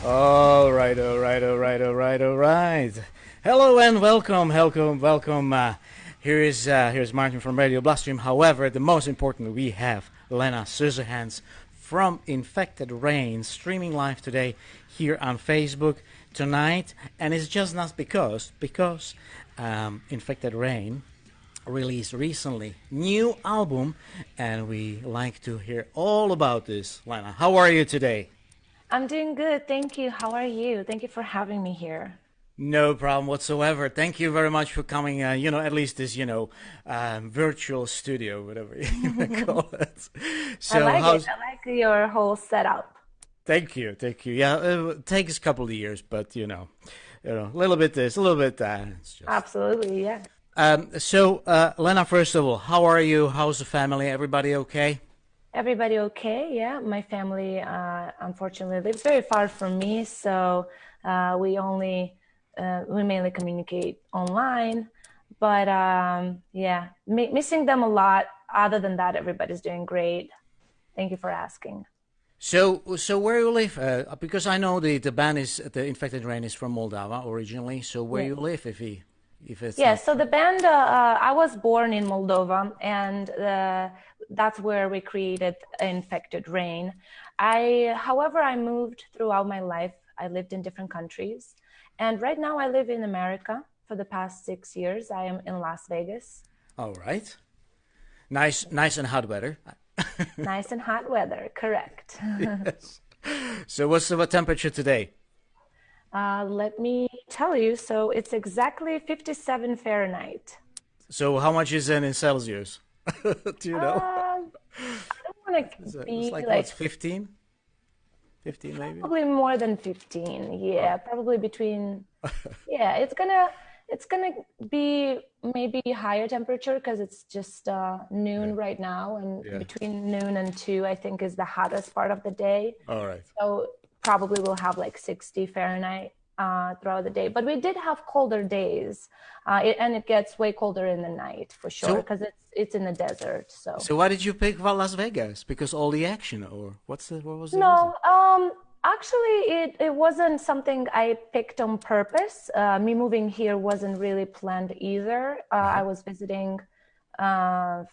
All right. Hello and welcome. Here's Martin from Radio Bloodstream. However, the most important, we have Lena Scissorhands from Infected Rain streaming live today here on Facebook tonight, and it's just not because Infected Rain released recently new album, and we like to hear all about this. Lena, how are you today? I'm doing good, thank you. How are you? Thank you for having me here. No problem whatsoever. Thank you very much for coming, at least this, virtual studio, whatever you call it. So I like your whole setup. Thank you. Yeah, it takes a couple of years, but, a little bit this, a little bit that. It's just... Absolutely, yeah. Lena, first of all, how are you? How's the family? Everybody okay? Everybody okay, yeah. My family, unfortunately, lives very far from me, so we mainly communicate online. But yeah, missing them a lot. Other than that, everybody's doing great. Thank you for asking. So where you live? Because I know the band the Infected Rain is from Moldova originally. So where you live, if it's so the band, I was born in Moldova, and that's where we created Infected Rain. However, I moved throughout my life. I lived in different countries, and right now I live in America. For the past 6 years, I am in Las Vegas. All right, nice and hot weather. Nice and hot weather, correct. Yes. So what's the temperature today? Let me tell you. So it's exactly 57 Fahrenheit. So how much is it in Celsius? Do you know? I don't want to be like what's 15? 15 maybe? Probably more than 15. Yeah, probably between. Yeah, it's gonna be maybe higher temperature because it's just noon right now, and between noon and 2, I think, is the hottest part of the day. All right. So probably we'll have like 60 Fahrenheit throughout the day, but we did have colder days, and it gets way colder in the night for sure because it's in the desert. So why did you pick Las Vegas? Because all the action, or what was the No, reason? Actually, it wasn't something I picked on purpose. Me moving here wasn't really planned either. I was visiting I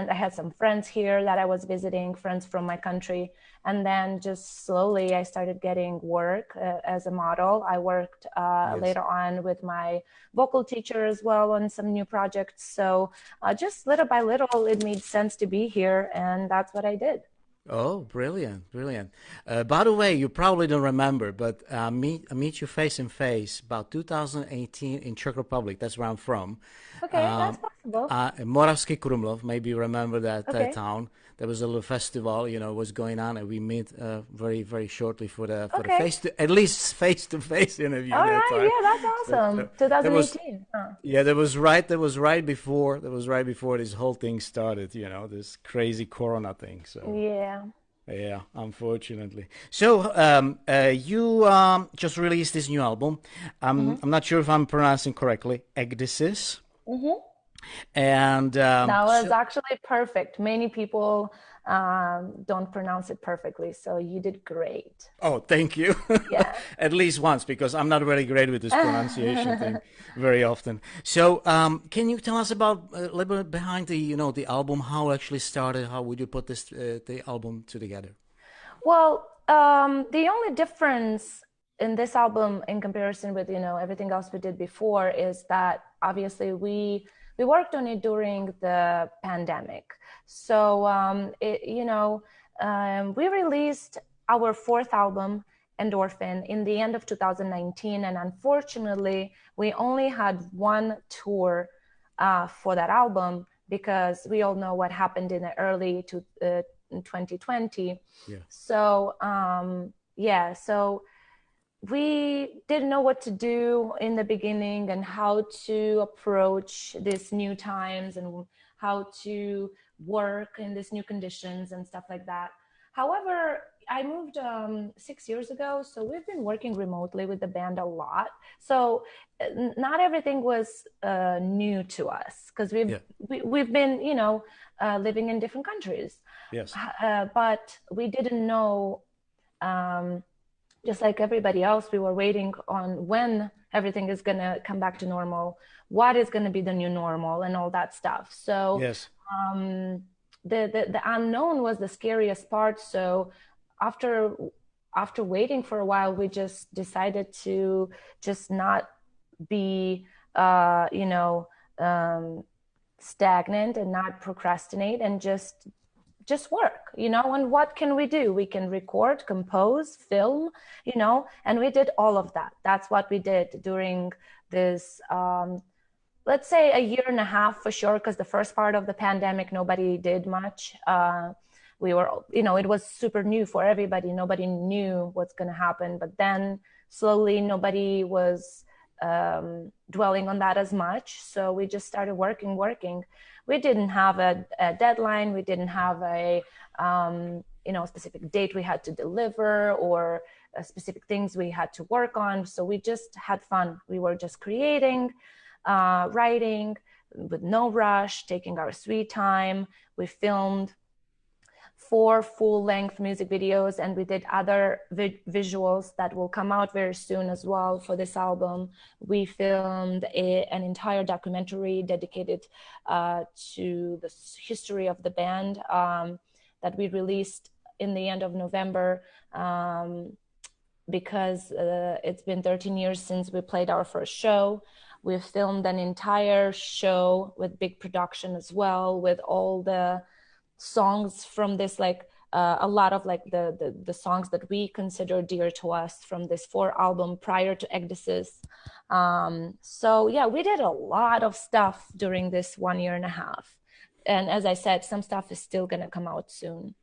had some friends here that I was visiting, friends from my country, and then just slowly I started getting work as a model. I worked later on with my vocal teacher as well on some new projects. So just little by little, it made sense to be here, and that's what I did. Oh, brilliant. By the way, you probably don't remember, but I meet you face in face about 2018 in Czech Republic. That's where I'm from. Okay, that's possible. Moravský Krumlov, maybe you remember that town. There was a little festival, was going on, and we met very, very shortly for the face-to-face interview. All right, yeah, that's awesome. 2018. That was right before this whole thing started. This crazy Corona thing. So yeah, unfortunately. So you just released this new album. I'm not sure if I'm pronouncing correctly. Ecdysis. Mm-hmm. And that was actually perfect. Many people don't pronounce it perfectly, so you did great. Oh, thank you. Yeah. At least once, because I'm not really great with this pronunciation thing very often. So can you tell us about a little bit behind the album, how it actually started? How would you put the album together? Well, the only difference in this album in comparison with everything else we did before is that obviously we worked on it during the pandemic. So we released our 4th album Endorphin in the end of 2019. And unfortunately, we only had one tour for that album, because we all know what happened in the early 2020. Yeah. So so we didn't know what to do in the beginning and how to approach these new times and how to work in these new conditions and stuff like that. However, I moved 6 years ago, so we've been working remotely with the band a lot. So not everything was new to us, because we've been, you know, living in different countries. Yes. But we didn't know. Just like everybody else, we were waiting on when everything is going to come back to normal, what is going to be the new normal, and all that stuff. So Yes. The unknown was the scariest part. So after waiting for a while, we just decided to just not be stagnant and not procrastinate, and just work, you know. And what can we do? We can record, compose, film, you know, and we did all of that. That's what we did during this let's say a year and a half for sure, because the first part of the pandemic nobody did much. We were, you know, it was super new for everybody. Nobody knew what's going to happen. But then slowly nobody was dwelling on that as much. So we just started working. We didn't have a deadline. We didn't have a specific date we had to deliver, or specific things we had to work on. So we just had fun. We were just creating, writing with no rush, taking our sweet time. We filmed 4 full-length music videos, and we did other visuals that will come out very soon as well for this album. We filmed an entire documentary dedicated to the history of the band that we released in the end of November, because it's been 13 years since we played our first show. We've filmed an entire show with big production as well, with all the songs from this, like a lot of like the songs that we consider dear to us from this 4 album prior to Ecdysis. So yeah, we did a lot of stuff during this 1 year and a half. And as I said, some stuff is still going to come out soon.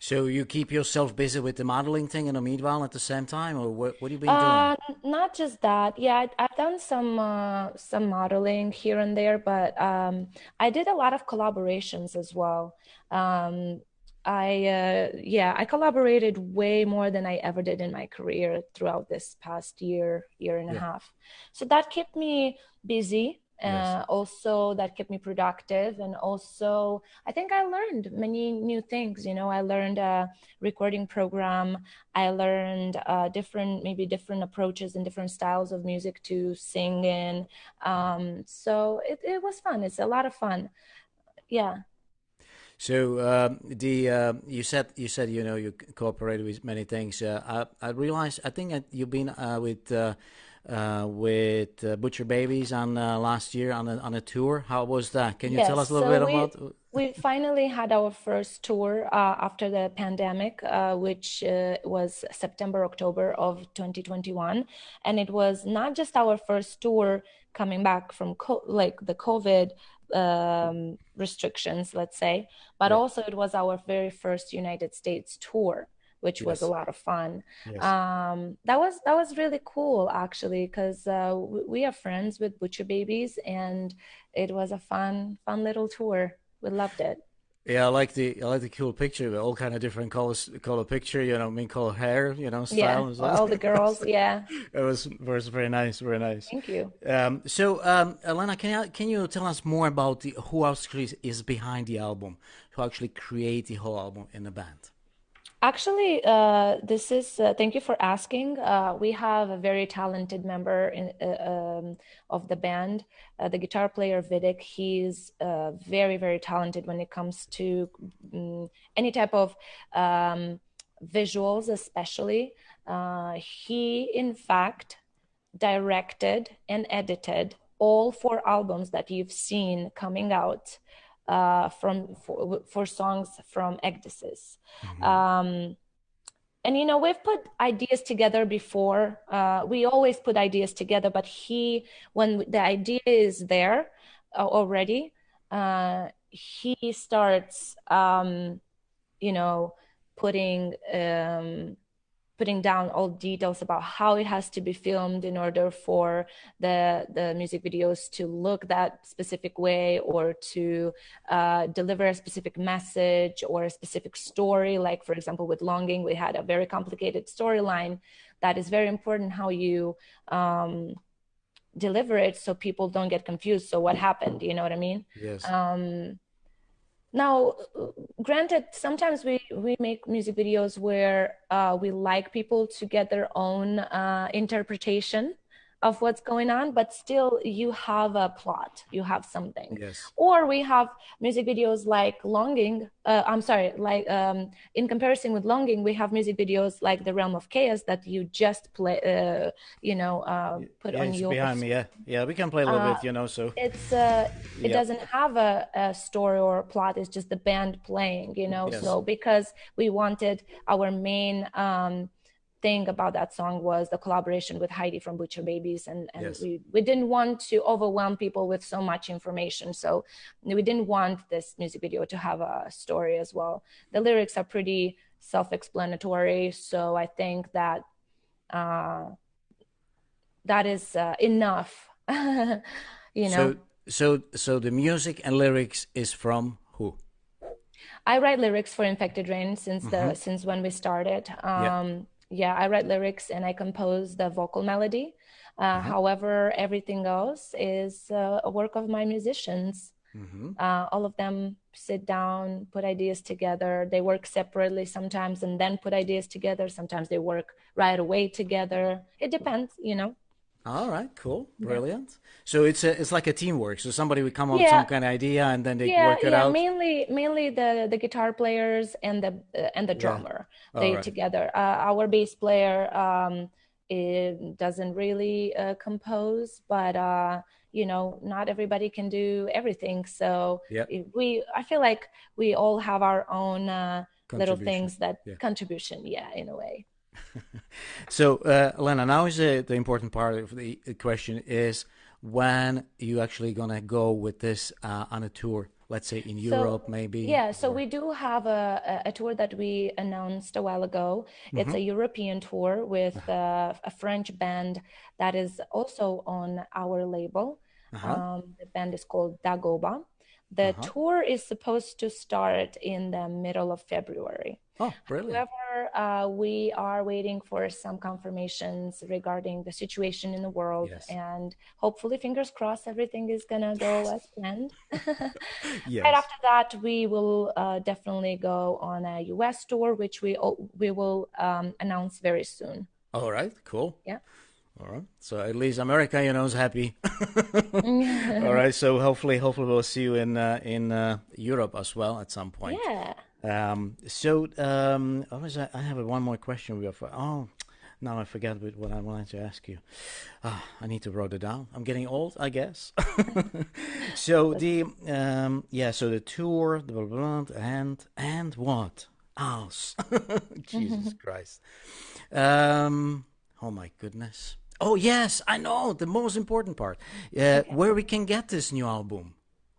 So you keep yourself busy with the modeling thing in the meanwhile at the same time, or what have you been doing? Not just that. Yeah, I've done some modeling here and there, but I did a lot of collaborations as well. I collaborated way more than I ever did in my career throughout this past year and a half. So that kept me busy. Also that kept me productive, and also I think I learned many new things. You know, I learned a recording program. I learned different approaches and different styles of music to sing in. So it was fun. It's a lot of fun. Yeah. So you said you know you cooperated with many things. I realized I think that you've been with Butcher Babies on last year on a tour. How was that? Can you tell us a little bit about? We finally had our first tour after the pandemic, which was September, October of 2021, and it was not just our first tour coming back from the COVID restrictions, let's say, but also it was our very first United States tour, which was a lot of fun. Yes. That was really cool, actually, because we are friends with Butcher Babies, and it was a fun little tour. We loved it. Yeah, I like the cool picture, all kind of different color picture, you know, color hair, you know, style. Yeah, all the girls, yeah. It was very nice, very nice. Thank you. So, Elena, can you tell us more about who actually is behind the album, who actually create the whole album in the band? Actually, this is thank you for asking. We have a very talented member of the band, the guitar player Vidick. He's very talented when it comes to any type of visuals, especially. He, in fact, directed and edited all 4 albums that you've seen coming out. For songs from Ecdysis. And we've put ideas together before. We always put ideas together, but when the idea is there already, he starts, putting putting down all details about how it has to be filmed in order for the music videos to look that specific way, or to deliver a specific message or a specific story. Like, for example, with Longing, we had a very complicated storyline that is very important how you deliver it so people don't get confused. So what happened? You know what I mean? Yes. Now, granted, sometimes we make music videos where we like people to get their own interpretation of what's going on, but still you have a plot, you have something. Yes. Or we have music videos like Longing, in comparison with Longing, we have music videos like The Realm of Chaos that you just play, put on it's your... behind me, yeah, we can play a little bit, so... It's, it doesn't have a story or a plot, it's just the band playing, Yes. So because we wanted our main... thing about that song was the collaboration with Heidi from Butcher Babies, and Yes. we didn't want to overwhelm people with so much information, so we didn't want this music video to have a story as well. The lyrics are pretty self-explanatory, so I think that that is enough. So the music and lyrics is from who? I write lyrics for Infected Rain since when we started. Yeah, I write lyrics and I compose the vocal melody. However, everything else is a work of my musicians. All of them sit down, put ideas together. They work separately sometimes and then put ideas together. Sometimes they work right away together. It depends, All right, cool, brilliant. Yeah. So it's like a teamwork. So somebody would come up with some kind of idea, and then they work it out. Mainly the guitar players and the drummer. They together. Our bass player it doesn't really compose, but not everybody can do everything. So I feel like we all have our own little things that contribution, in a way. So, Lena, now is the important part of the question is when you actually gonna go with this on a tour, let's say in Europe, maybe? Yeah, so we do have a tour that we announced a while ago. It's a European tour with a French band that is also on our label. The band is called Dagoba. The tour is supposed to start in the middle of February. Oh, brilliant. However, we are waiting for some confirmations regarding the situation in the world. Yes. And hopefully, fingers crossed, everything is going to go as planned. Yes. Right after that, we will definitely go on a US tour, which we will announce very soon. All right, cool. Yeah. All right. So at least America, is happy. All right. So hopefully we'll see you in Europe as well at some point. Yeah. I have one more question. Now I forgot what I wanted to ask you. I need to write it down. I'm getting old, I guess. So the tour, blah, blah, blah, and what else? Jesus Christ. Oh my goodness. Oh yes, I know the most important part. Where we can get this new album?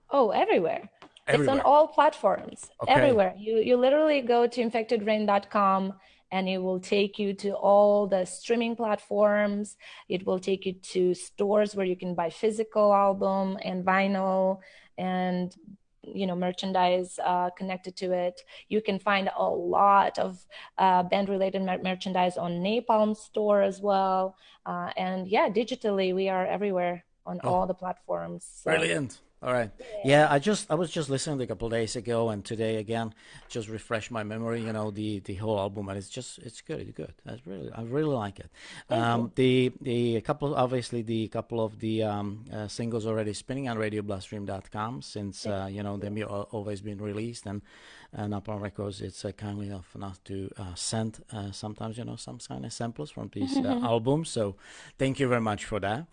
Oh, everywhere. It's on all platforms. Okay. Everywhere. You literally go to infectedrain.com and it will take you to all the streaming platforms. It will take you to stores where you can buy physical album and vinyl and merchandise connected to it. You can find a lot of band-related merchandise on Napalm store as well. And digitally, we are everywhere on all the platforms. So. Brilliant. All right. Yeah, I was just listening a couple of days ago and today again, just refresh my memory, the whole album, and it's good. It's good. I really like it. The couple of the singles already spinning on RadioBloodstream.com since they've always been released, and Napalm Records it's kindly enough to send sometimes some kind of samples from these albums. So thank you very much for that,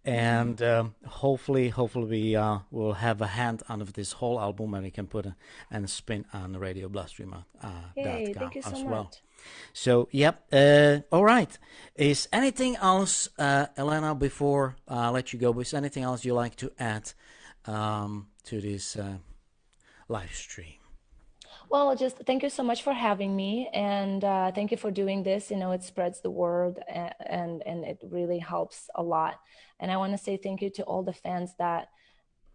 and hopefully we will have a hand on this whole album and we can put a spin on RadioBloodstream.com thank you so as much. well. So, yep. All right. Is anything else, Elena, before I let you go, is anything else you like to add to this live stream? Well, just thank you so much for having me, and thank you for doing this. You know, it spreads the word, and it really helps a lot. And I want to say thank you to all the fans that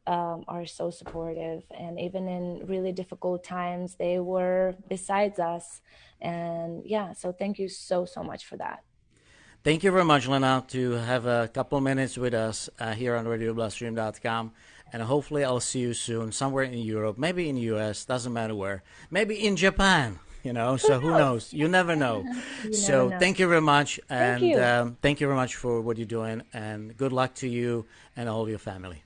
are so supportive, and even in really difficult times, they were besides us. And yeah, so thank you so much for that. Thank you very much, Lena, to have a couple minutes with us here on RadioBloodstream.com. And hopefully I'll see you soon, somewhere in Europe, maybe in the US, doesn't matter where. Maybe in Japan, you know, so who knows? You never know. So thank you very much. And thank you very much for what you're doing. And good luck to you and all your family.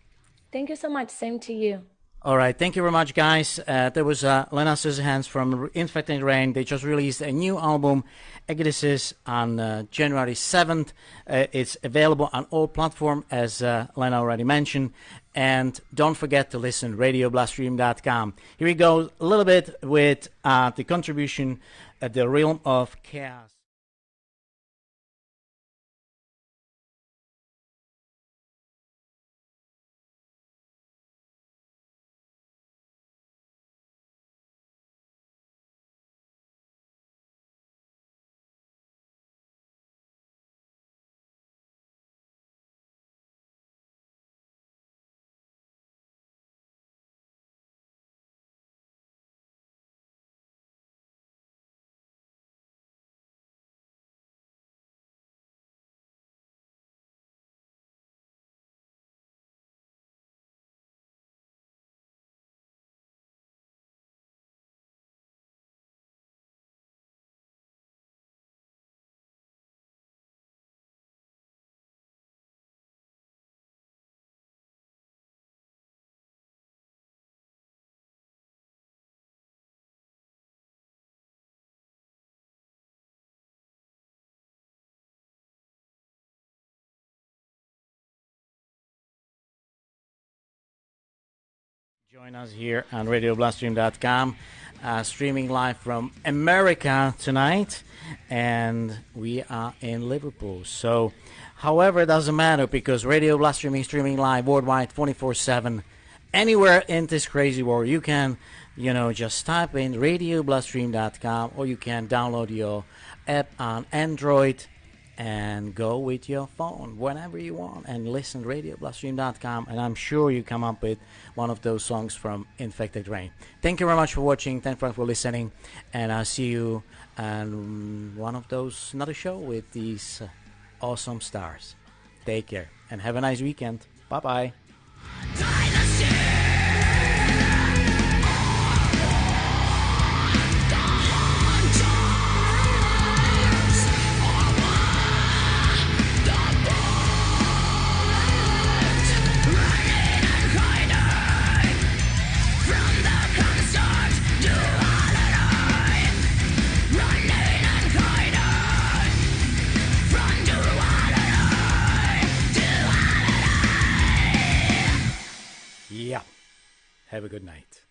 Thank you so much. Same to you. All right, thank you very much, guys. There was Lena Scissorhands from Infected Rain. They just released a new album, Exodus, on January 7th. It's available on all platforms, as Lena already mentioned. And don't forget to listen to RadioBloodstream.com. Here we go a little bit with the contribution at the Realm of Chaos. Join us here on RadioBloodstream.com, streaming live from America tonight, and we are in Liverpool. So, however, it doesn't matter because Radio Bloodstream is streaming live worldwide 24/7, anywhere in this crazy world. You can, you know, just type in RadioBloodstream.com, or you can download your app on Android and go with your phone whenever you want and listen to RadioBloodstream.com, and I'm sure you come up with one of those songs from Infected Rain. Thank you very much for watching. Thank you for listening, and I'll see you on one of those, another show with these awesome stars. Take care and have a nice weekend. Bye bye. Have a good night.